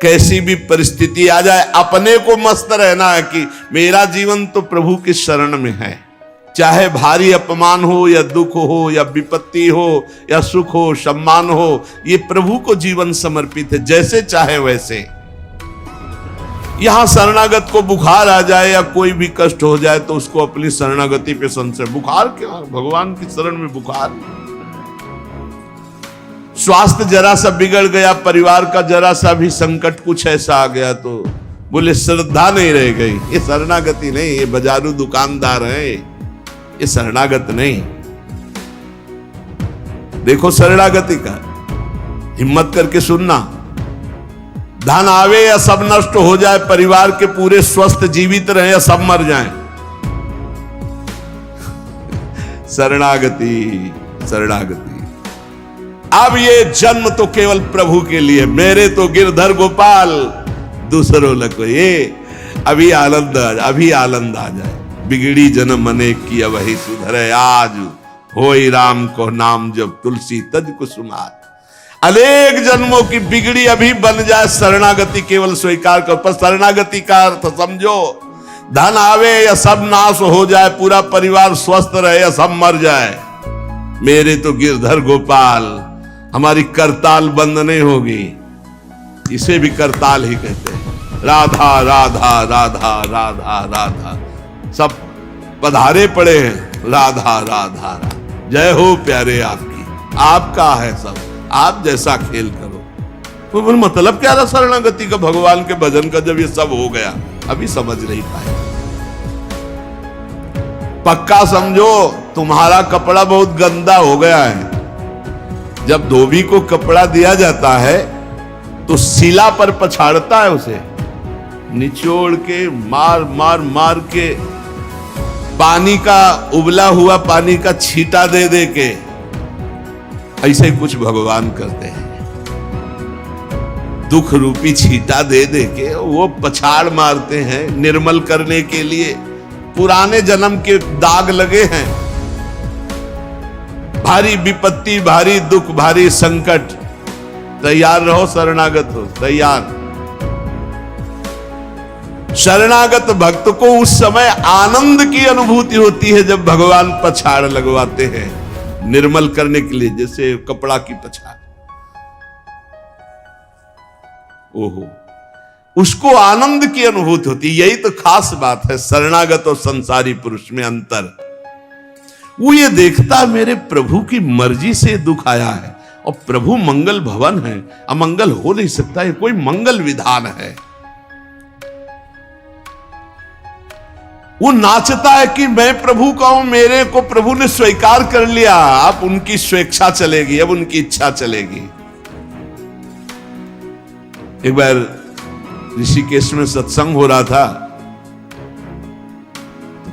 कैसी भी परिस्थिति आ जाए अपने को मस्त रहना है कि मेरा जीवन तो प्रभु की शरण में है। चाहे भारी अपमान हो या दुख हो या विपत्ति हो या सुख हो सम्मान हो, ये प्रभु को जीवन समर्पित है, जैसे चाहे वैसे। यहां शरणागत को बुखार आ जाए या कोई भी कष्ट हो जाए तो उसको अपनी शरणागति पे संशय। बुखार क्या, भगवान की शरण में बुखार। स्वास्थ्य जरा सा बिगड़ गया, परिवार का जरा सा भी संकट कुछ ऐसा आ गया तो बोले श्रद्धा नहीं रह गई। ये शरणागति नहीं, ये बाजारू दुकानदार है, ये शरणागत नहीं। देखो शरणागति का हिम्मत करके सुनना। धन आवे या सब नष्ट हो जाए, परिवार के पूरे स्वस्थ जीवित रहे या सब मर जाएं, शरणागति शरणागति। अब ये जन्म तो केवल प्रभु के लिए, मेरे तो गिरधर गोपाल दूसरों लग। ये अभी आनंद आ जाए। बिगड़ी जन्म अनेक की वही सुधरे, आज होई राम को नाम जब तुलसी तज कुसुमार। अनेक जन्मों की बिगड़ी अभी बन जाए, शरणागति केवल स्वीकार कर। पर शरणागति का अर्थ समझो, धन आवे या सब नाश हो जाए, पूरा परिवार स्वस्थ रहे या सब मर जाए, मेरे तो गिरधर गोपाल, हमारी करताल बंद नहीं होगी। इसे भी करताल ही कहते हैं। राधा राधा राधा राधा राधा, सब पधारे पड़े हैं। राधा राधा राधा, जय हो प्यारे आपकी, आपका है सब, आप जैसा खेल करो। तो मतलब क्या रहा शरणागति का, भगवान के भजन का, जब ये सब हो गया अभी समझ नहीं पाए। पक्का समझो तुम्हारा कपड़ा बहुत गंदा हो गया है। जब धोबी को कपड़ा दिया जाता है तो शिला पर पछाड़ता है, उसे निचोड़ के मार मार मार के पानी का, उबला हुआ पानी का छींटा दे दे के, ऐसे कुछ भगवान करते हैं। दुख रूपी छींटा दे दे के वो पछाड़ मारते हैं निर्मल करने के लिए। पुराने जन्म के दाग लगे हैं, भारी विपत्ति, भारी दुख, भारी संकट। तैयार रहो, शरणागत हो, तैयार। शरणागत भक्त को उस समय आनंद की अनुभूति होती है जब भगवान पछाड़ लगवाते हैं निर्मल करने के लिए, जैसे कपड़ा की पछाड़। ओहो, उसको आनंद की अनुभूति होती। यही तो खास बात है शरणागत और संसारी पुरुष में अंतर। वो ये देखता है मेरे प्रभु की मर्जी से दुख आया है और प्रभु मंगल भवन है, अमंगल हो नहीं सकता, ये कोई मंगल विधान है। वो नाचता है कि मैं प्रभु का हूं, मेरे को प्रभु ने स्वीकार कर लिया, अब उनकी स्वेच्छा चलेगी, अब उनकी इच्छा चलेगी। एक बार ऋषिकेश में सत्संग हो रहा था,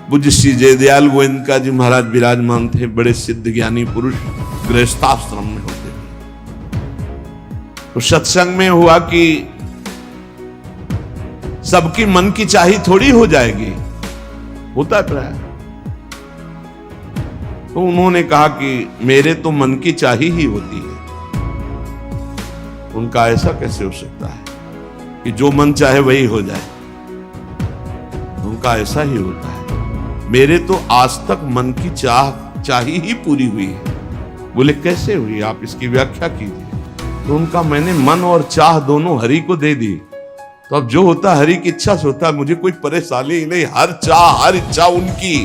पूज्य श्री जयदयाल गोविंद जी महाराज विराजमान थे, बड़े सिद्ध ज्ञानी पुरुष, गृहस्थाश्रम में होते थे। तो सत्संग में हुआ कि सबकी मन की चाही थोड़ी हो जाएगी, होता है प्राय। तो उन्होंने कहा कि मेरे तो मन की चाही ही होती है। उनका ऐसा कैसे हो सकता है कि जो मन चाहे वही हो जाए? उनका ऐसा ही होता है। मेरे तो आज तक मन की चाही ही पूरी हुई है। बोले कैसे हुई, आप इसकी व्याख्या कीजिए। तो उनका मैंने मन और चाह दोनों हरि को दे दी, तो अब जो होता हरि की इच्छा से होता, मुझे कोई परेशानी ही नहीं। हर चाह हर इच्छा उनकी,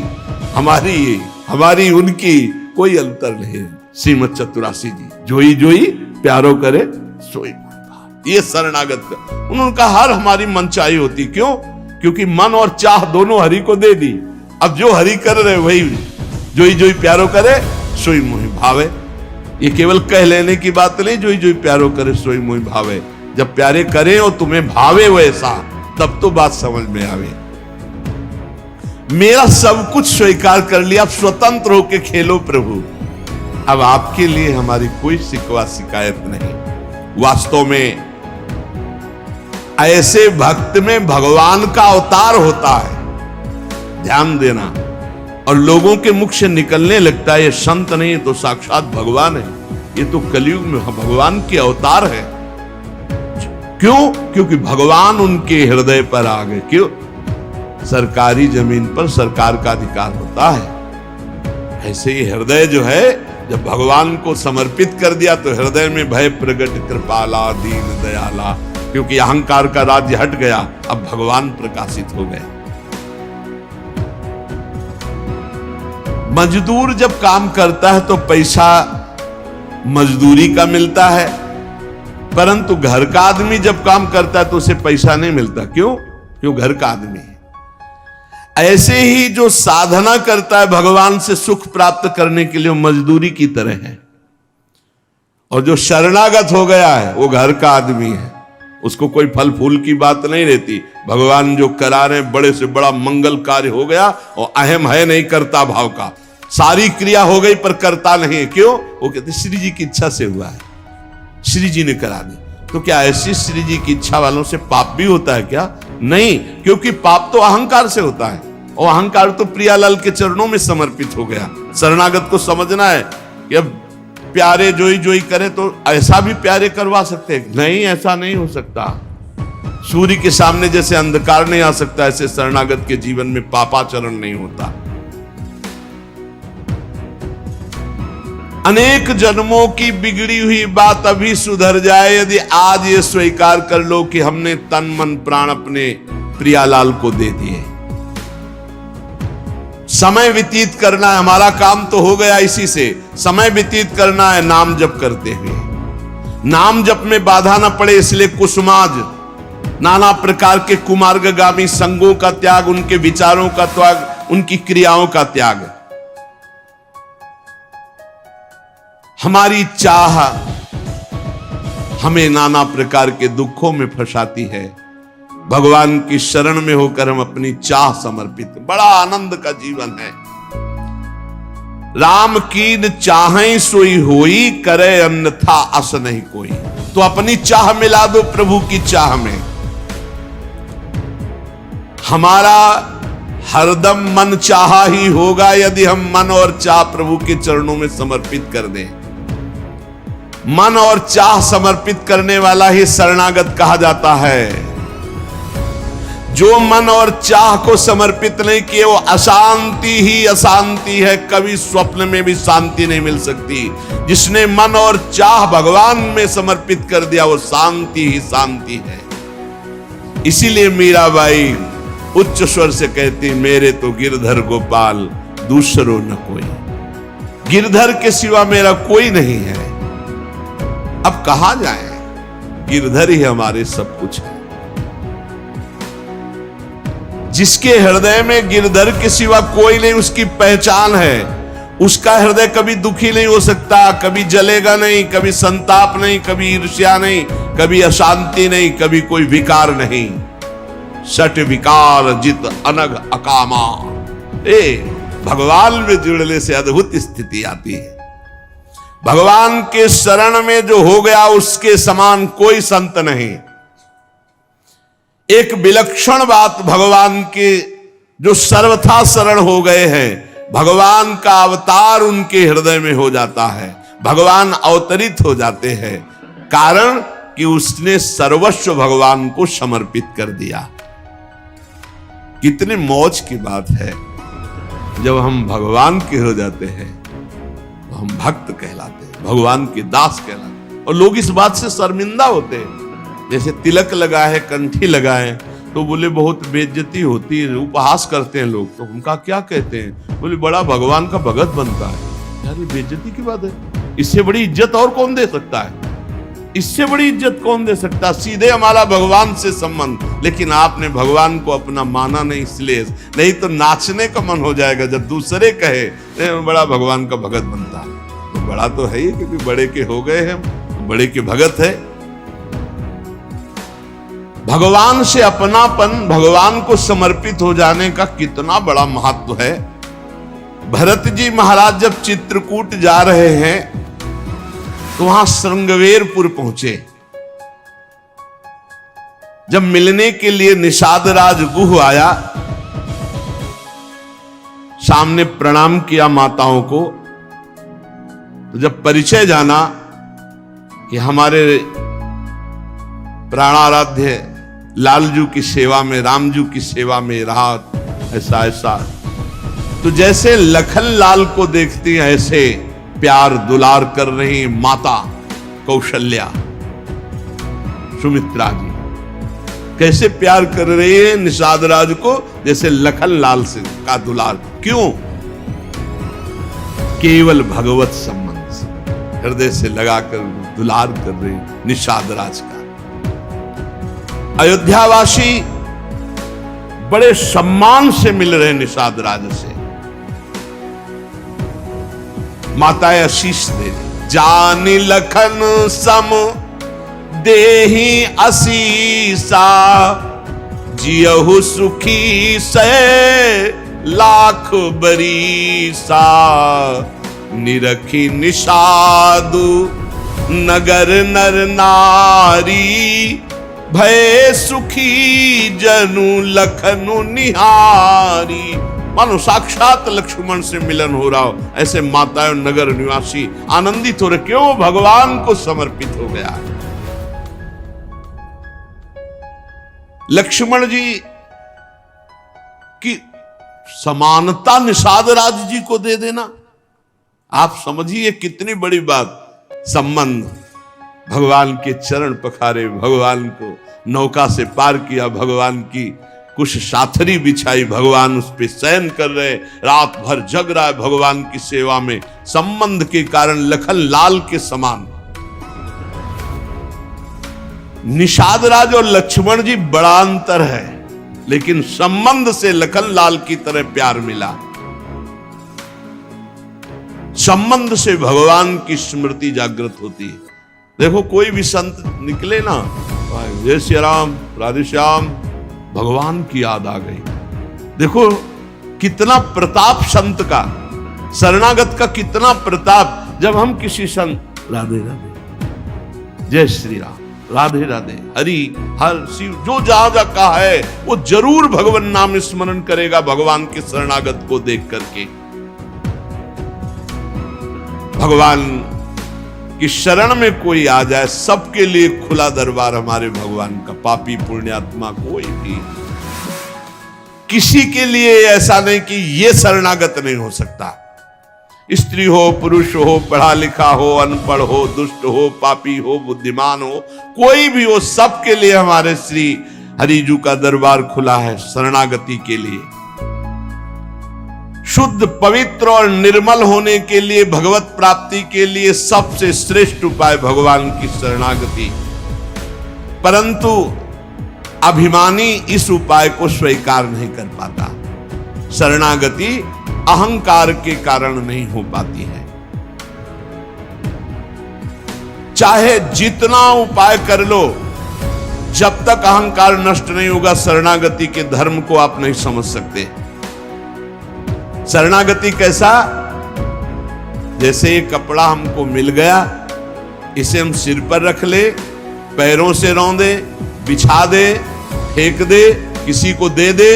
हमारी उनकी, कोई अंतर नहीं। श्रीमद चतुरासी जी, जोई जोई प्यारो करे सोई। ये शरणागत का उन्होंने कहा हर हमारी मन चाही होती। क्यों? क्योंकि मन और चाह दोनों हरि को दे दी। अब जो हरि कर रहे वही, जोई जोई प्यारो करे सोई मोहि भावे। ये केवल कह लेने की बात नहीं, जोई जोई प्यारो करे सोई मोहि भावे। जब प्यारे करें और तुम्हें भावे वैसा, तब तो बात समझ में आवे। मेरा सब कुछ स्वीकार कर लिया, अब स्वतंत्र होके खेलो प्रभु। अब आपके लिए हमारी कोई शिकवा शिकायत नहीं। वास्तव में ऐसे भक्त में भगवान का अवतार होता है, ध्यान देना। और लोगों के मुख से निकलने लगता है ये संत नहीं तो साक्षात भगवान है, ये तो कलयुग में भगवान के अवतार है। क्यों? क्योंकि भगवान उनके हृदय पर आ गए। क्यों? सरकारी जमीन पर सरकार का अधिकार होता है। ऐसे ही हृदय जो है, जब भगवान को समर्पित कर दिया तो हृदय में भय प्रगट कृपाला दीन दयाला, क्योंकि अहंकार का राज्य हट गया, अब भगवान प्रकाशित हो गए। मजदूर जब काम करता है तो पैसा मजदूरी का मिलता है, परंतु घर का आदमी जब काम करता है तो उसे पैसा नहीं मिलता। क्यों? क्यों? घर का आदमी है। ऐसे ही जो साधना करता है भगवान से सुख प्राप्त करने के लिए, वो मजदूरी की तरह है। और जो शरणागत हो गया है वो घर का आदमी है, उसको कोई फल फूल की बात नहीं रहती। भगवान जो करा रहे बड़े से बड़ा मंगल कार्य हो गया, और अहम है नहीं करता भाव का, सारी क्रिया हो गई पर करता नहीं है। क्यों? वो कहते श्री जी की इच्छा से हुआ है, श्री जी ने करा दी। तो क्या ऐसी श्री जी की इच्छा वालों से पाप भी होता है क्या? नहीं, क्योंकि पाप तो अहंकार से होता है, और अहंकार तो प्रियालाल के चरणों में समर्पित हो गया। शरणागत को समझना है कि अब प्यारे जोई जोई करे तो ऐसा भी प्यारे करवा सकते हैं? नहीं, ऐसा नहीं हो सकता। सूर्य के सामने जैसे अंधकार नहीं आ सकता, ऐसे शरणागत के जीवन में पापाचरण नहीं होता। अनेक जन्मों की बिगड़ी हुई बात अभी सुधर जाए यदि आज ये स्वीकार कर लो कि हमने तन मन प्राण अपने प्रियालाल को दे दिए। समय व्यतीत करना है, हमारा काम तो हो गया इसी से। समय व्यतीत करना है नाम जप करते हुए। नाम जप में बाधा न पड़े इसलिए कुसुमाज, नाना प्रकार के कुमार्गगामी संगों का त्याग, उनके विचारों का त्याग, उनकी क्रियाओं का त्याग। हमारी चाह हमें नाना प्रकार के दुखों में फंसाती है। भगवान की शरण में होकर हम अपनी चाह समर्पित, बड़ा आनंद का जीवन है। राम कीन चाहें सोई होई, करे अन्यथा अस नहीं कोई। तो अपनी चाह मिला दो प्रभु की चाह में। हमारा हरदम मन चाहा ही होगा यदि हम मन और चाह प्रभु के चरणों में समर्पित कर दें। मन और चाह समर्पित करने वाला ही शरणागत कहा जाता है। जो मन और चाह को समर्पित नहीं किए वो अशांति ही अशांति है, कभी स्वप्न में भी शांति नहीं मिल सकती। जिसने मन और चाह भगवान में समर्पित कर दिया वो शांति ही शांति है। इसीलिए मीराबाई उच्च स्वर से कहती, मेरे तो गिरधर गोपाल दूसरो न कोई। गिरधर के सिवा मेरा कोई नहीं है। अब कहां जाए? गिरधर ही हमारे सब कुछ है। जिसके हृदय में गिरधर के सिवा कोई नहीं, उसकी पहचान है। उसका हृदय कभी दुखी नहीं हो सकता, कभी जलेगा नहीं, कभी संताप नहीं, कभी ईर्ष्या नहीं, कभी अशांति नहीं, कभी कोई विकार नहीं। सट विकार जित अनग अकामा। भगवान में जुड़ने से अद्भुत स्थिति आती है। भगवान के शरण में जो हो गया उसके समान कोई संत नहीं। एक विलक्षण बात, भगवान के जो सर्वथा शरण हो गए हैं, भगवान का अवतार उनके हृदय में हो जाता है। भगवान अवतरित हो जाते हैं, कारण कि उसने सर्वस्व भगवान को समर्पित कर दिया। कितने मौज की बात है जब हम भगवान के हो जाते हैं तो हम भक्त कहलाते हैं, भगवान के दास कहलाते हैं। और लोग इस बात से शर्मिंदा होते हैं। जैसे तिलक लगाए, कंठी लगाए तो बोले बहुत बेइज्जती होती है, उपहास करते हैं लोग। तो उनका क्या कहते हैं? बोले बड़ा भगवान का भगत बनता है। यार ये बेइज्जती की बात है। इससे बड़ी इज्जत और कौन दे सकता है? इससे बड़ी इज्जत कौन दे सकता? सीधे हमारा भगवान से संबंध। लेकिन आपने भगवान को अपना माना नहीं, इसलिए नहीं तो नाचने का मन हो जाएगा जब दूसरे कहे बड़ा भगवान का भगत बनता है। तो बड़ा तो है ही, क्योंकि बड़े के हो गए हैं, बड़े के भगत है। भगवान से अपनापन, भगवान को समर्पित हो जाने का कितना बड़ा महत्व है। भरत जी महाराज जब चित्रकूट जा रहे हैं तो वहां श्रृंगवेरपुर पहुंचे। जब मिलने के लिए निषाद राज गुह आया, सामने प्रणाम किया माताओं को। तो जब परिचय जाना कि हमारे प्राणाराध्य लालजू की सेवा में, रामजू की सेवा में रहा, ऐसा ऐसा। तो जैसे लखन लाल को देखती हैं ऐसे प्यार दुलार कर रही माता कौशल्या, सुमित्रा जी कैसे प्यार कर रही है निषाद राज को, जैसे लखन लाल से का दुलार। क्यों? केवल भगवत संबंध से हृदय से लगाकर दुलार कर रही निषाद राज का। अयोध्यावासी बड़े सम्मान से मिल रहे निषाद राज से। माताएं आशीष दे रही, जानी लखन सम देहि असीसा, जियहु सुखी से लाख बरीसा, निरखी निषादु नगर नर नारी, भय सुखी जनु लखनु निहारी। मानो साक्षात लक्ष्मण से मिलन हो रहा हो, ऐसे माताएं और नगर निवासी आनंदित हो रहे। क्यों? भगवान को समर्पित हो गया। लक्ष्मण जी की समानता निषाद राज जी को दे देना, आप समझिए कितनी बड़ी बात। संबंध, भगवान के चरण पखारे, भगवान को नौका से पार किया, भगवान की कुछ साथरी बिछाई, भगवान उस पे शयन कर रहे, रात भर जग रहा है भगवान की सेवा में। संबंध के कारण लखन लाल के समान। निषाद राज और लक्ष्मण जी बड़ा अंतर है, लेकिन संबंध से लखन लाल की तरह प्यार मिला। संबंध से भगवान की स्मृति जागृत होती है। देखो कोई भी संत निकले ना, जय श्री राम, राधे श्याम, भगवान की याद आ गई। देखो कितना प्रताप संत का, शरणागत का कितना प्रताप। जब हम किसी संत राधे राधे, जय श्री राम, राधे राधे, हरि हर शिव, जो जहां जा कहा है वो जरूर भगवान नाम स्मरण करेगा भगवान के शरणागत को देख करके। भगवान की शरण में कोई आ जाए, सबके लिए खुला दरबार हमारे भगवान का। पापी पुण्यात्मा कोई भी, किसी के लिए ऐसा नहीं कि ये शरणागत नहीं हो सकता। स्त्री हो, पुरुष हो, पढ़ा लिखा हो, अनपढ़ हो, दुष्ट हो, पापी हो, बुद्धिमान हो, कोई भी हो, सबके लिए हमारे श्री हरिजू का दरबार खुला है शरणागति के लिए। शुद्ध, पवित्र और निर्मल होने के लिए, भगवत प्राप्ति के लिए सबसे श्रेष्ठ उपाय भगवान की शरणागति। परंतु अभिमानी इस उपाय को स्वीकार नहीं कर पाता। शरणागति अहंकार के कारण नहीं हो पाती है। चाहे जितना उपाय कर लो, जब तक अहंकार नष्ट नहीं होगा, शरणागति के धर्म को आप नहीं समझ सकते। शरणागति कैसा? जैसे ये कपड़ा हमको मिल गया, इसे हम सिर पर रख ले, पैरों से रौंदे, बिछा दे, फेंक दे, किसी को दे दे,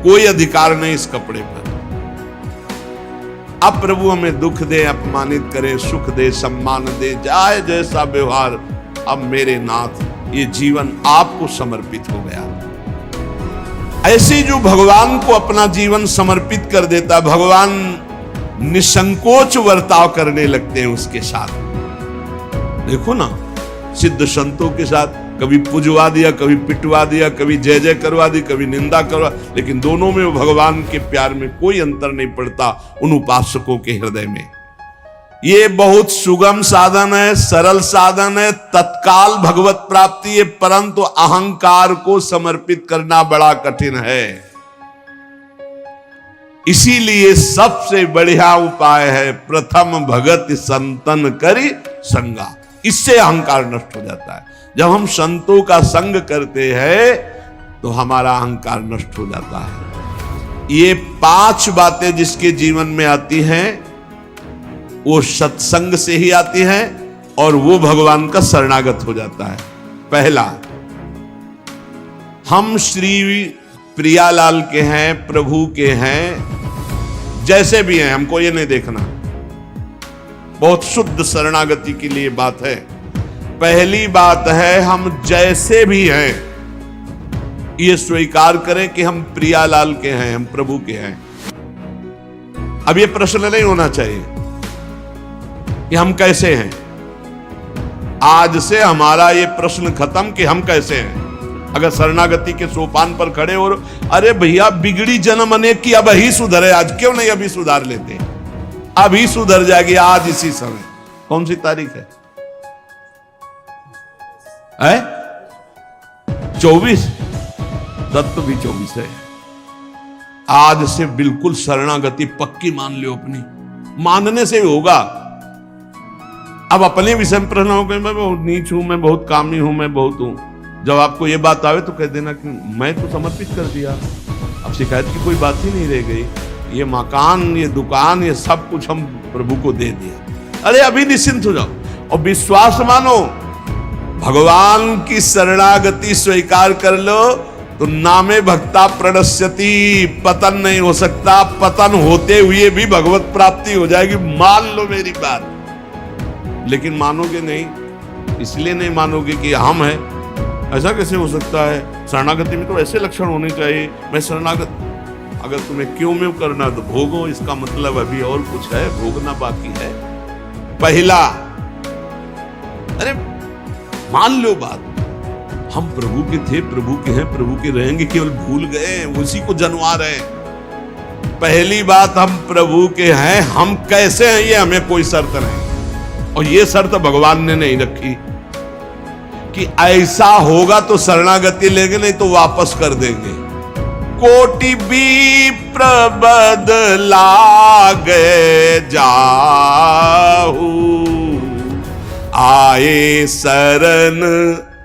कोई अधिकार नहीं इस कपड़े पर। अब प्रभु हमें दुख दे, अपमानित करे, सुख दे, सम्मान दे, चाहे जैसा व्यवहार, अब मेरे नाथ ये जीवन आपको समर्पित हो गया। ऐसे जो भगवान को अपना जीवन समर्पित कर देता, भगवान निसंकोच वर्ताव करने लगते हैं उसके साथ। देखो ना, सिद्ध संतों के साथ कभी पुजवा दिया, कभी पिटवा दिया, कभी जय जय करवा दी, कभी निंदा करवा, लेकिन दोनों में भगवान के प्यार में कोई अंतर नहीं पड़ता उन उपासकों के हृदय में। ये बहुत सुगम साधन है, सरल साधन है, तत्काल भगवत प्राप्ति है, परंतु अहंकार को समर्पित करना बड़ा कठिन है। इसीलिए सबसे बढ़िया उपाय है प्रथम भगत संतन करी संगा। इससे अहंकार नष्ट हो जाता है। जब हम संतों का संग करते हैं तो हमारा अहंकार नष्ट हो जाता है। ये 5 बातें जिसके जीवन में आती हैं वो सत्संग से ही आती हैं और वो भगवान का शरणागत हो जाता है। पहला, हम श्री प्रियालाल के हैं, प्रभु के हैं, जैसे भी हैं, हमको ये नहीं देखना। बहुत शुद्ध शरणागति के लिए बात है। पहली बात है हम जैसे भी हैं ये स्वीकार करें कि हम प्रियालाल के हैं, हम प्रभु के हैं। अब ये प्रश्न नहीं होना चाहिए कि हम कैसे हैं। आज से हमारा ये प्रश्न खत्म कि हम कैसे हैं। अगर शरणागति के सोपान पर खड़े और अरे भैया बिगड़ी जन्म अनेक की, अब ही सुधरे, आज क्यों नहीं अभी सुधार लेते, अभी सुधर जाएगी आज इसी समय। कौन सी तारीख है? 24। दत्त भी 24 है। आज से बिल्कुल शरणागति पक्की मान लो अपनी, मानने से होगा। अब अपने विषय में प्रश्न हो गए, मैं बहुत नीच हूं, मैं बहुत कामी हूं, मैं बहुत हूं। जब आपको ये बात आवे तो कह देना कि मैं तो समर्पित कर दिया, अब शिकायत की कोई बात ही नहीं रह गई, ये मकान, ये दुकान, ये सब कुछ हम प्रभु को दे दिया। अरे अभी निश्चिंत हो जाओ और विश्वास मानो, भगवान की शरणागति स्वीकार कर लो तो नामे भक्ता प्रणश्यति, पतन नहीं हो सकता। पतन होते हुए भी भगवत प्राप्ति हो जाएगी, मान लो मेरी बात। लेकिन मानोगे नहीं, इसलिए नहीं मानोगे कि हम हैं। ऐसा कैसे हो सकता है? शरणागति में तो ऐसे लक्षण होने चाहिए। मैं शरणागत, अगर तुम्हें क्यों में करना तो भोगो, इसका मतलब अभी और कुछ है, भोगना बाकी है। पहला, अरे मान लो बात, हम प्रभु के थे, प्रभु के हैं, प्रभु के रहेंगे, केवल भूल गए, उसी को जनवा रहे हैं। पहली बात, हम प्रभु के हैं, हम कैसे हैं ये हमें कोई शर्त नहीं, और ये शर्त भगवान ने नहीं रखी कि ऐसा होगा तो शरणागति लेंगे, नहीं तो वापस कर देंगे। कोटि भी प्रबदला गए जाहू, आए शरण।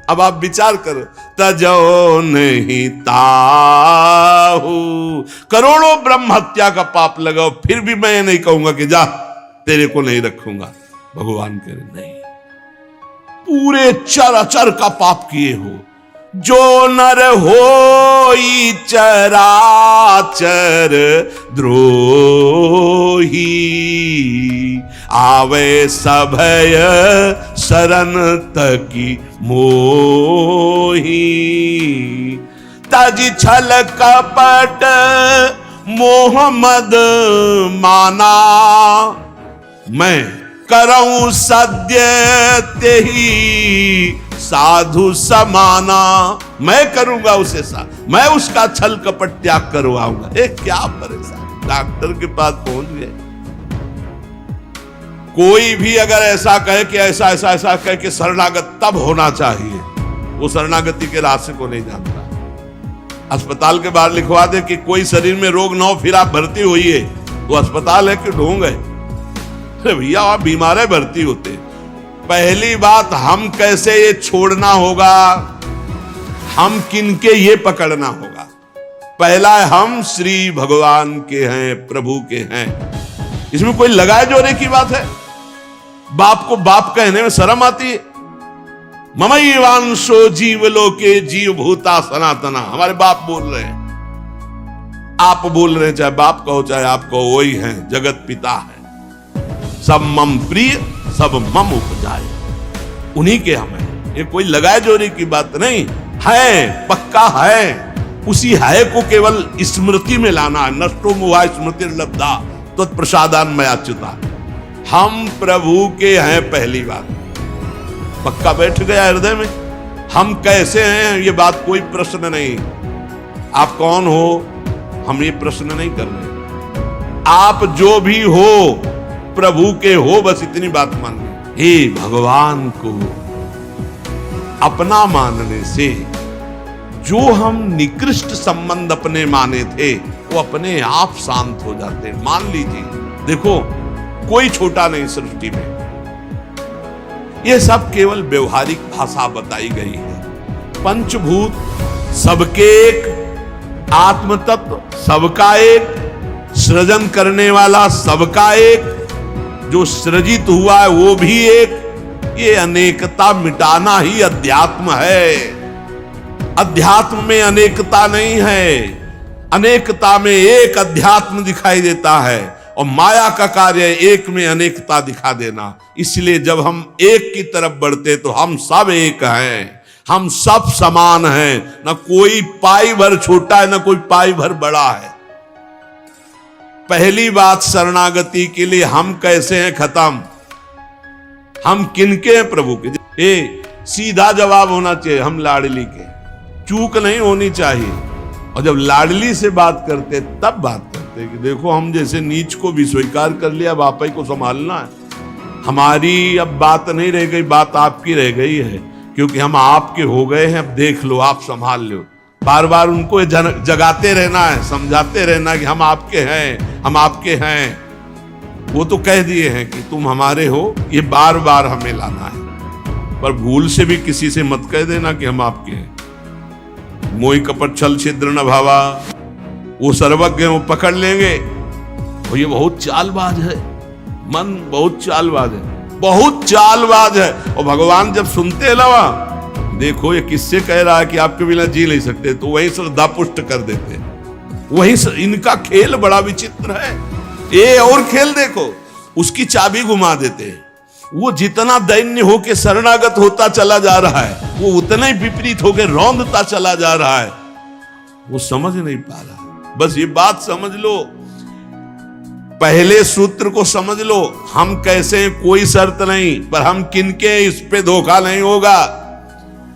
अब आप विचार करो, तजो नहीं ताहू। करोड़ों ब्रह्म हत्या का पाप लगाओ, फिर भी मैं नहीं कहूंगा कि जा तेरे को नहीं रखूंगा। भगवान कह रहे नहीं, पूरे चराचर का पाप किए हो, जो नर होई चराचर द्रोही, आवे सभय शरण तकी मोही। तज छल कपट मोहम्मद माना, मैं करऊं सद्य तेही साधु समाना। मैं करूंगा उसे साथ, मैं उसका छल कपट त्याग करवाऊंगा। क्या परेशान, डॉक्टर के पास पहुंच गए। कोई भी अगर ऐसा कहे कि ऐसा ऐसा ऐसा कह के शरणागत तब होना चाहिए, वो शरणागति के रास्ते को नहीं जानता। अस्पताल के बाहर लिखवा दे कि कोई शरीर में रोग ना हो फिर आप भर्ती होइए, तो अस्पताल है कि ढोंग है? भैया आप बीमार है, भर्ती होते। पहली बात, हम कैसे ये छोड़ना होगा, हम किनके ये पकड़ना होगा। पहला है, हम श्री भगवान के हैं, प्रभु के हैं। इसमें कोई लगाए जोड़े की बात है? बाप को बाप कहने में शर्म आती है। ममैवांशो जीवलोके जीव भूता सनातना, हमारे बाप बोल रहे हैं, आप बोल रहे हैं, चाहे बाप कहो चाहे आप कहो, वही हैं, जगत पिता है। सब मम प्रिय, सब मम उपजाए, उन्हीं के हम हैं। ये कोई लगाए जोड़ी की बात नहीं है, पक्का है। उसी है को केवल स्मृति में लाना है। नष्टो मुआ स्मृति लब्धा तत्प्रसादान में अच्युता। हम प्रभु के हैं, पहली बात पक्का बैठ गया हृदय में। हम कैसे हैं ये बात कोई प्रश्न नहीं। आप कौन हो हम ये प्रश्न नहीं कर रहे। आप जो भी हो प्रभु के हो, बस इतनी बात मान ली। हे भगवान को अपना मानने से जो हम निकृष्ट संबंध अपने माने थे वो अपने आप शांत हो जाते हैं। मान लीजिए, देखो कोई छोटा नहीं सृष्टि में, ये सब केवल व्यवहारिक भाषा बताई गई है। पंचभूत सबके एक, आत्म तत्व सबका एक, सृजन करने वाला सबका एक, जो सृजित हुआ है वो भी एक। ये अनेकता मिटाना ही अध्यात्म है। अध्यात्म में अनेकता नहीं है, अनेकता में एक अध्यात्म दिखाई देता है। और माया का कार्य एक में अनेकता दिखा देना। इसलिए जब हम एक की तरफ बढ़ते तो हम सब एक हैं, हम सब समान हैं, ना कोई पाई भर छोटा है ना कोई पाई भर बड़ा है। पहली बात शरणागति के लिए हम कैसे हैं खत्म, हम किनके हैं प्रभु के। सीधा जवाब होना चाहिए, हम लाडली के, चूक नहीं होनी चाहिए। और जब लाडली से बात करते तब बात करते कि देखो हम जैसे नीच को भी स्वीकार कर लिया, अब आप ही को संभालना है। हमारी अब बात नहीं रह गई, बात आपकी रह गई है, क्योंकि हम आपके हो गए हैं। अब देख लो, आप संभाल लो। बार बार उनको जगाते रहना है, समझाते रहना कि हम आपके हैं, हम आपके हैं। वो तो कह दिए हैं कि तुम हमारे हो, ये बार बार हमें लाना है। पर भूल से भी किसी से मत कह देना कि हम आपके हैं। मोहि कपट छल छिद्र न भावा, वो सर्वज्ञ हैं, वो पकड़ लेंगे। और ये बहुत चालबाज है, मन बहुत चालबाज है, बहुत चालबाज है। और भगवान जब सुनते लवा, देखो ये किससे कह रहा है कि आपके बिना जी नहीं सकते, तो वहीं श्रद्धा पुष्ट कर देते। वहीं इनका खेल बड़ा विचित्र है। ये और खेल देखो, उसकी चाबी घुमा देते हैं। वो जितना दैन्य होके शरणागत होता चला जा रहा है, वो उतना ही विपरीत होके रौंदता चला जा रहा है। वो समझ नहीं पा रहा। बस ये बात समझ लो, पहले सूत्र को समझ लो। हम कैसे हैं कोई शर्त नहीं, पर हम किनके, इस पे धोखा नहीं होगा।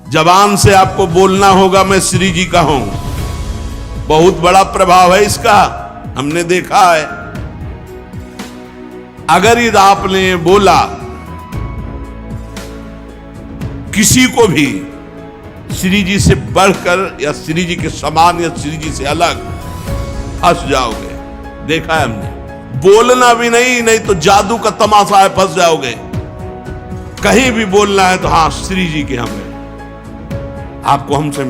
जबान से आपको बोलना होगा मैं श्री जी का हूं, बहुत बड़ा प्रभाव है इसका, हमने देखा है। अगर यदि आपने बोला किसी को भी श्री जी से बढ़कर या श्री जी के समान या श्री जी से अलग, फंस जाओगे। देखा है हमने। बोलना भी नहीं तो जादू का तमाशा है, फंस जाओगे। कहीं भी बोलना है तो हाँ श्री जी के हमें, आपको हमसे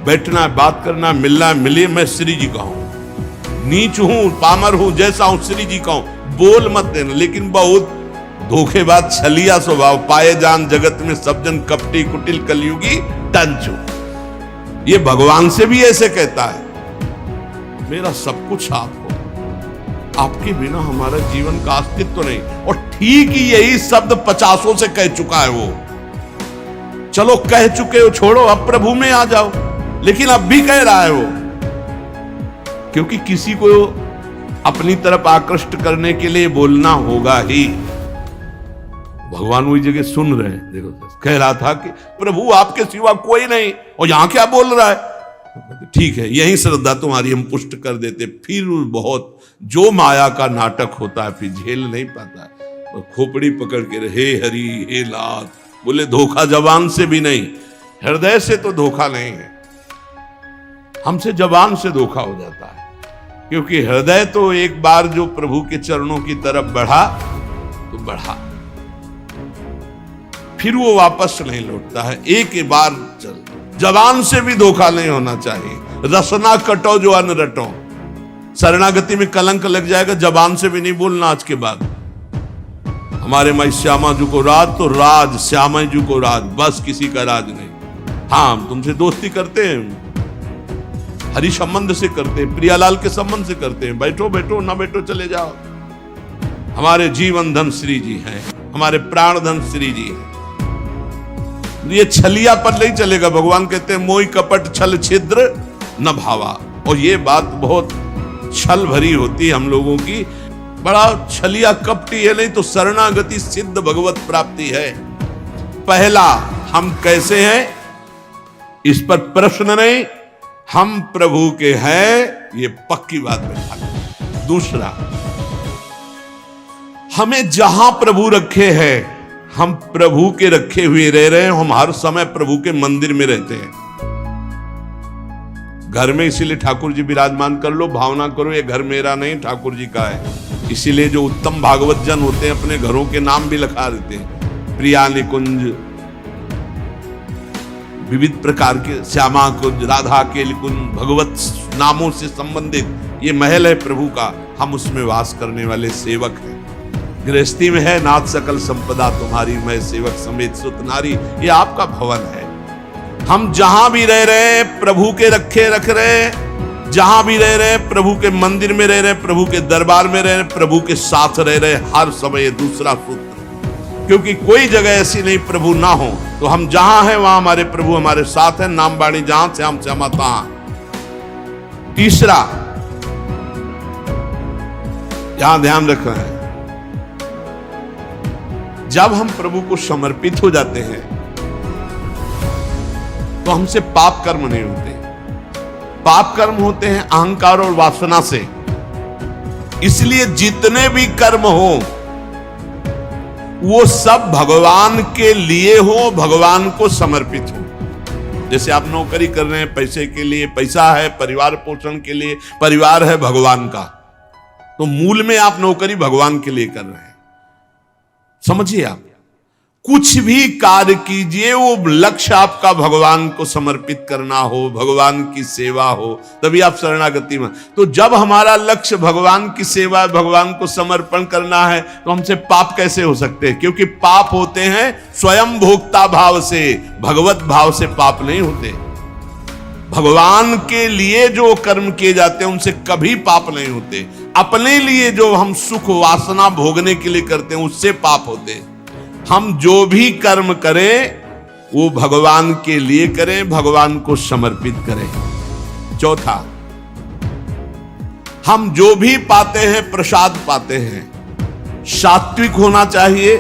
बैठना है, बात करना है, मिलना है, मिलिए, मैं श्री जी का हूं, नीच हूं, पामर हूं, जैसा हूं श्री जी का हूं। बोल मत देना। लेकिन बहुत धोखेबाज छलिया स्वभाव, पाए जान जगत में सब जन कपटी कुटिल कलयुगी टंचू। ये भगवान से भी ऐसे कहता है, मेरा सब कुछ आप हो, आपके बिना हमारा जीवन का अस्तित्व नहीं। और ठीक ही यही शब्द 50 से कह चुका है वो। चलो कह चुके हो, छोड़ो, अब प्रभु में आ जाओ। लेकिन अब भी कह रहा है वो, क्योंकि किसी को अपनी तरफ आकृष्ट करने के लिए बोलना होगा ही। भगवान वही जगह सुन रहे हैं। देखो कह रहा था कि प्रभु आपके सिवा कोई नहीं, और यहां क्या बोल रहा है। ठीक है, यही श्रद्धा तुम्हारी हम पुष्ट कर देते। फिर बहुत जो माया का नाटक होता है, फिर झेल नहीं पाता है और खोपड़ी पकड़ के हे हरि हे लात बोले। धोखा जबान से भी नहीं, हृदय से तो धोखा नहीं है, हमसे जबान से धोखा हो जाता है। क्योंकि हृदय तो एक बार जो प्रभु के चरणों की तरफ बढ़ा तो बढ़ा, फिर वो वापस नहीं लौटता है। एक बार चल, जबान से भी धोखा नहीं होना चाहिए। रसना कटो जो अन्न रटो, शरणागति में कलंक लग जाएगा। जबान से भी नहीं बोलना आज के बाद। हमारे माई श्यामा जी को राज तो राज, श्यामा जी को राज, बस किसी का राज नहीं। हाँ तुमसे दोस्ती करते हैं, हरि संबंध से करते हैं, प्रियालाल के संबंध से करते हैं। बैठो बैठो, ना बैठो चले जाओ। हमारे जीवन धन श्री जी हैं, हमारे प्राण धन श्री जी हैं। ये छलिया पर नहीं चलेगा। भगवान कहते हैं मोहि कपट छल छिद्र न भावा। और ये बात बहुत छल भरी होती है हम लोगों की, बड़ा छलिया कपटी है। नहीं तो शरणागति सिद्ध भगवत प्राप्ति है। पहला, हम कैसे हैं इस पर प्रश्न नहीं, हम प्रभु के हैं, ये पक्की बात बैठा। दूसरा, हमें जहां प्रभु रखे हैं, हम प्रभु के रखे हुए रह रहे हैं। हम हर समय प्रभु के मंदिर में रहते हैं, घर में। इसीलिए ठाकुर जी विराजमान कर लो, भावना करो ये घर मेरा नहीं ठाकुर जी का है। इसीलिए जो उत्तम भागवत जन होते हैं अपने घरों के नाम भी लिखा देते हैं, प्रिया निकुंज, विविध प्रकार के श्यामा कुंज, राधा के कुंज, भगवत नामों से संबंधित ये महल है प्रभु का। हम उसमें वास करने वाले सेवक हैं। गृहस्थी में है नाथ सकल संपदा तुम्हारी, मैं सेवक समेत सुत नारी, ये आपका भवन है। हम जहां भी रह रहे हैं प्रभु के रखे रख रहे हैं। जहां भी रह रहे, प्रभु के मंदिर में रह रहे, प्रभु के दरबार में रह रहे, प्रभु के साथ रह रहे हर समय। दूसरा सूत्र, क्योंकि कोई जगह ऐसी नहीं प्रभु ना हो, तो हम जहां हैं वहां हमारे प्रभु हमारे साथ हैं। नाम बाणी जहां से हम तहां। तीसरा यहां ध्यान रखना है, जब हम प्रभु को समर्पित हो जाते हैं तो हमसे पाप कर्म नहीं होते। पाप कर्म होते हैं अहंकार और वासना से। इसलिए जितने भी कर्म हो वो सब भगवान के लिए हो, भगवान को समर्पित हो। जैसे आप नौकरी कर रहे हैं पैसे के लिए, पैसा है परिवार पोषण के लिए, परिवार है भगवान का, तो मूल में आप नौकरी भगवान के लिए कर रहे हैं। समझिए, आप कुछ भी कार्य कीजिए वो लक्ष्य आपका भगवान को समर्पित करना हो, भगवान की सेवा हो, तभी आप शरणागति में। तो जब हमारा लक्ष्य भगवान की सेवा, भगवान को समर्पण करना है, तो हमसे पाप कैसे हो सकते हैं? क्योंकि पाप होते हैं स्वयं भोक्ता भाव से, भगवत भाव से पाप नहीं होते। भगवान के लिए जो कर्म किए जाते हैं उनसे कभी पाप नहीं होते। अपने लिए जो हम सुख वासना भोगने के लिए करते हैं उससे पाप होते हैं। हम जो भी कर्म करें वो भगवान के लिए करें, भगवान को समर्पित करें। चौथा, हम जो भी पाते हैं प्रसाद पाते हैं, सात्विक होना चाहिए,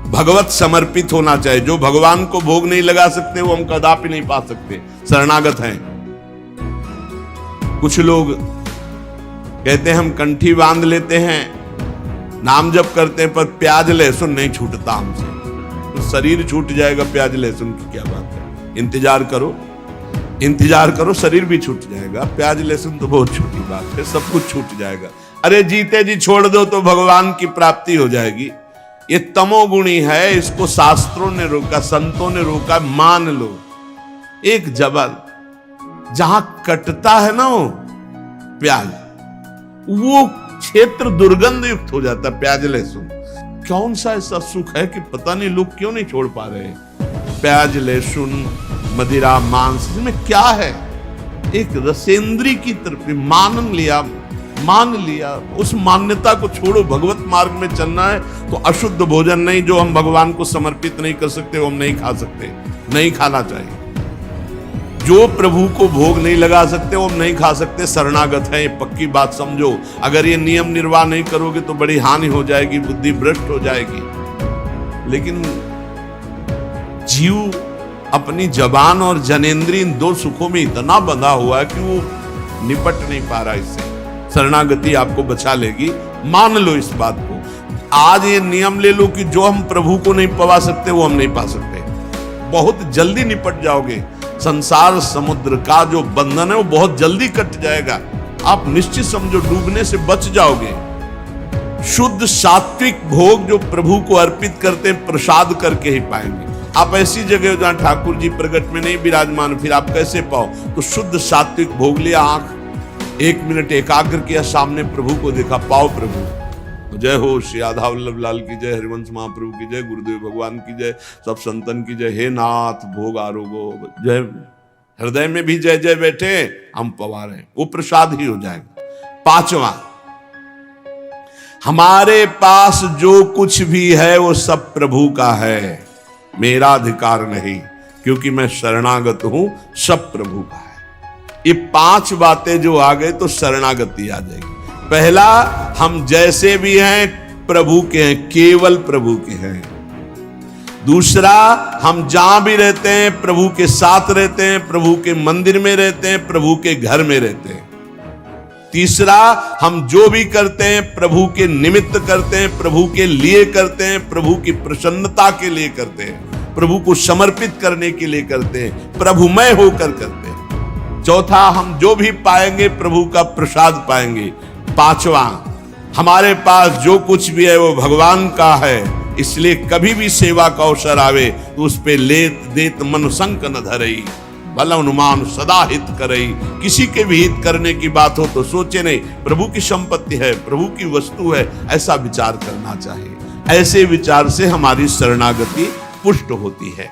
भगवत समर्पित होना चाहिए। जो भगवान को भोग नहीं लगा सकते वो हम कदापि नहीं पा सकते, शरणागत हैं। कुछ लोग कहते हैं हम कंठी बांध लेते हैं, नाम जप करते हैं, पर प्याज लहसुन नहीं छूटता हमसे। तो शरीर छूट जाएगा, प्याज लहसुन की क्या बात है? इंतजार करो, इंतजार करो, शरीर भी छूट जाएगा। प्याज लहसुन तो बहुत छोटी बात है, सब कुछ छूट जाएगा। अरे जीते जी छोड़ दो तो भगवान की प्राप्ति हो जाएगी। ये तमोगुणी है, इसको शास्त्रों ने रोका, संतों ने रोका। मान लो एक जबल जहां कटता है ना वो प्याज, वो क्षेत्र दुर्गंध युक्त हो जाता। प्याज लहसुन कौन सा ऐसा सुख है कि पता नहीं लोग क्यों नहीं छोड़ पा रहे? प्याज लहसुन मदिरा मांस, इसमें क्या है? एक रसेंद्री की तरफ मान लिया, उस मान्यता को छोड़ो। भगवत मार्ग में चलना है तो अशुद्ध भोजन नहीं, जो हम भगवान को समर्पित नहीं कर सकते वो हम नहीं खा सकते, नहीं खाना चाहिए। जो प्रभु को भोग नहीं लगा सकते वो हम नहीं खा सकते, शरणागत है। ये पक्की बात समझो। अगर ये नियम निर्वाह नहीं करोगे तो बड़ी हानि हो जाएगी, बुद्धि भ्रष्ट हो जाएगी। लेकिन जीव अपनी जबान और जनेंद्रिय इन दो सुखों में इतना बंधा हुआ है कि वो निपट नहीं पा रहा इससे। शरणागति आपको बचा लेगी, मान लो इस बात को। आज ये नियम ले लो कि जो हम प्रभु को नहीं पवा सकते वो हम नहीं पा सकते। बहुत जल्दी निपट जाओगे। संसार समुद्र का जो बंधन है वो बहुत जल्दी कट जाएगा। आप निश्चित समझो, डूबने से बच जाओगे। शुद्ध सात्विक भोग जो प्रभु को अर्पित करते हैं प्रसाद करके ही पाएंगे। आप ऐसी जगह जहां ठाकुर जी प्रगट में नहीं विराजमान, फिर आप कैसे पाओ? तो शुद्ध सात्विक भोग लिया, आंख 1 मिनट एकाग्र किया, सामने प्रभु को देखा, पाओ प्रभु। जय हो श्री राधा वल्लभ लाल की जय, हरिवंश महाप्रभु की जय, गुरुदेव भगवान की जय, सब संतन की जय। हे नाथ भोग आरोगो जय। हृदय में भी जय जय बैठे, हम पवा रहे, वो प्रसाद ही हो जाएगा। पांचवा, हमारे पास जो कुछ भी है वो सब प्रभु का है, मेरा अधिकार नहीं, क्योंकि मैं शरणागत हूं, सब प्रभु का है। ये 5 बातें जो आ गए तो शरणागति आ जाएगी। पहला, हम जैसे भी हैं प्रभु के हैं, केवल प्रभु के हैं। दूसरा, हम जहां भी रहते हैं प्रभु के साथ रहते हैं, प्रभु के मंदिर में रहते हैं, प्रभु के घर में रहते हैं। तीसरा, हम जो भी करते हैं प्रभु के निमित्त करते हैं, प्रभु के लिए करते हैं, प्रभु की प्रसन्नता के लिए करते हैं, प्रभु को समर्पित करने के लिए करते हैं, प्रभुमय होकर करते हैं। चौथा, हम जो भी पाएंगे प्रभु का प्रसाद पाएंगे। पांचवा, हमारे पास जो कुछ भी है वो भगवान का है, इसलिए कभी भी सेवा का अवसर आवे तो उस पे लेत देत मन संक न धरई, भल अनुमान सदा हित करई। किसी के भी हित करने की बात हो तो सोचे नहीं, प्रभु की संपत्ति है, प्रभु की वस्तु है, ऐसा विचार करना चाहिए। ऐसे विचार से हमारी शरणागति पुष्ट होती है।